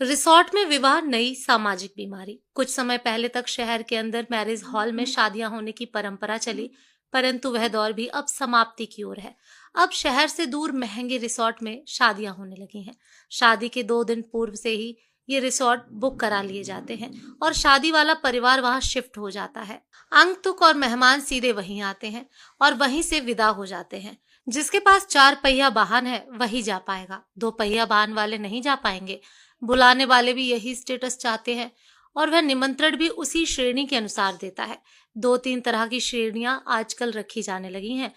Resort में विवाह नई सामाजिक बीमारी। कुछ समय पहले तक शहर के अंदर मैरिज हॉल में शादियां होने की परंपरा चली, परंतु वह दौर भी अब समाप्ति की ओर है। अब शहर से दूर महंगे रिसोर्ट में शादियां होने लगी हैं। शादी के 2 दिन पूर्व से ही ये रिसोर्ट बुक करा लिए जाते हैं और शादी वाला परिवार वहां शिफ्ट हो जाता है। आगंतुक और मेहमान सीधे वहीं आते हैं और वहीं से विदा हो जाते हैं। जिसके पास 4 पहिया वाहन है वही जा पाएगा, 2 पहिया वाहन वाले नहीं जा पाएंगे। बुलाने वाले भी यही स्टेटस चाहते हैं और वह निमंत्रण भी उसी श्रेणी के अनुसार देता है। 2-3 तरह की श्रेणियां आजकल रखी जाने लगी हैं।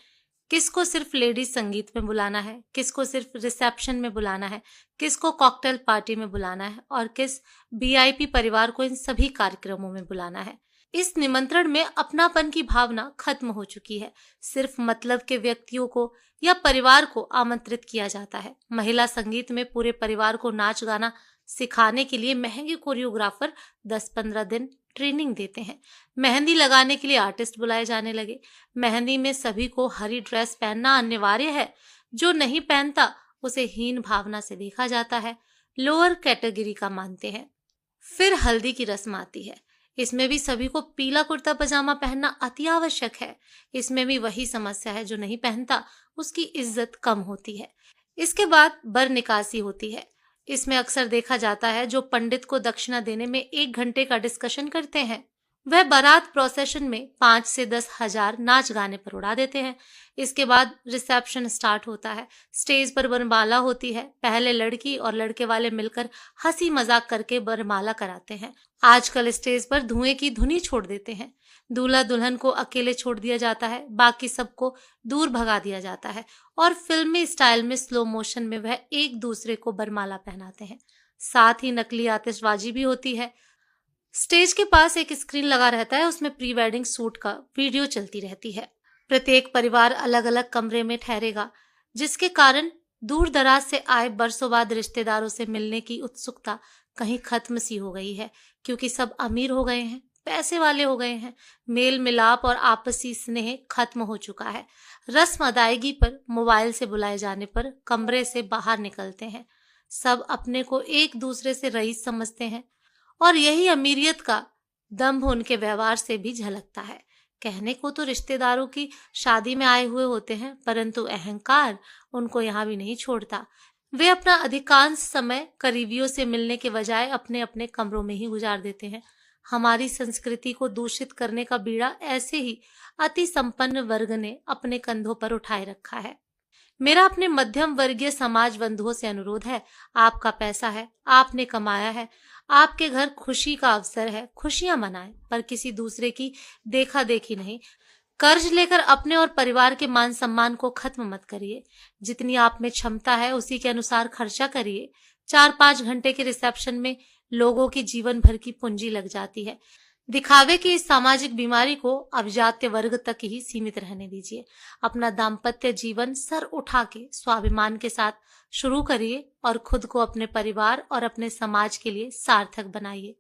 किसको सिर्फ लेडीज संगीत में बुलाना है, किसको सिर्फ रिसेप्शन में बुलाना है, किसको कॉकटेल पार्टी में बुलाना है और किस वीआईपी परिवार को इन सभी कार्यक्रमों में बुलाना है। इस निमंत्रण में अपनापन की भावना खत्म हो चुकी है। सिर्फ मतलब के व्यक्तियों को या परिवार को आमंत्रित किया जाता है। महिला संगीत में पूरे परिवार को नाच गाना सिखाने के लिए महंगे कोरियोग्राफर 10-15 दिन ट्रेनिंग देते हैं। मेहंदी लगाने के लिए आर्टिस्ट बुलाए जाने लगे। मेहंदी में सभी को हरी ड्रेस पहनना अनिवार्य है। जो नहीं पहनता उसे हीन भावना से देखा जाता है, लोअर कैटेगरी का मानते हैं। फिर हल्दी की रस्म आती है। इसमें भी सभी को पीला कुर्ता पजामा पहनना अति आवश्यक है। इसमें भी वही समस्या है, जो नहीं पहनता उसकी इज्जत कम होती है। इसके बाद बर निकासी होती है। इसमें अक्सर देखा जाता है जो पंडित को दक्षिणा देने में 1 घंटे का डिस्कशन करते हैं, वह बारात प्रोसेशन में 5 से 10 हजार नाच गाने पर उड़ा देते हैं। इसके बाद रिसेप्शन स्टार्ट होता है। स्टेज पर वरमाला होती है। पहले लड़की और लड़के वाले मिलकर हंसी मजाक करके वरमाला कराते हैं। आजकल स्टेज पर धुएं की धुनी छोड़ देते हैं। दूल्हा दुल्हन को अकेले छोड़ दिया जाता है, बाकी सबको दूर भगा दिया जाता है और फिल्मी स्टाइल में स्लो मोशन में वह एक दूसरे को वरमाला पहनाते हैं। साथ ही नकली आतिशबाजी भी होती है। स्टेज के पास एक स्क्रीन लगा रहता है, उसमें प्री वेडिंग शूट का वीडियो चलती रहती है। प्रत्येक परिवार अलग अलग कमरे में ठहरेगा, जिसके कारण दूर दराज से आए बरसों बाद रिश्तेदारों से मिलने की उत्सुकता कहीं खत्म सी हो गई है, क्योंकि सब अमीर हो गए हैं, पैसे वाले हो गए हैं। मेल मिलाप और आपसी स्नेह खत्म हो चुका है। रस्म अदायगी पर मोबाइल से बुलाए जाने पर कमरे से बाहर निकलते हैं। सब अपने को एक दूसरे से रईस समझते हैं और यही अमीरियत का दम्भ उनके व्यवहार से भी झलकता है। कहने को तो रिश्तेदारों की शादी में आए हुए होते हैं, परंतु अहंकार उनको यहाँ भी नहीं छोड़ता। वे अपना अधिकांश समय करीबियों से मिलने के बजाय अपने अपने कमरों में ही गुजार देते हैं। हमारी संस्कृति को दूषित करने का बीड़ा ऐसे ही अति संपन्न वर्ग ने अपने कंधों पर उठाए रखा है। मेरा अपने मध्यम वर्गीय समाज बंधुओं से अनुरोध है, आपका पैसा है, आपने कमाया है, आपके घर खुशी का अवसर है, खुशियां मनाएं, पर किसी दूसरे की देखा देखी नहीं। कर्ज लेकर अपने और परिवार के मान सम्मान को खत्म मत करिए। जितनी आप में क्षमता है उसी के अनुसार खर्चा करिए। 4-5 घंटे के रिसेप्शन में लोगों की जीवन भर की पूंजी लग जाती है। दिखावे की इस सामाजिक बीमारी को अभिजात्य वर्ग तक ही सीमित रहने दीजिए। अपना दाम्पत्य जीवन सर उठा के स्वाभिमान के साथ शुरू करिए और खुद को, अपने परिवार और अपने समाज के लिए सार्थक बनाइए।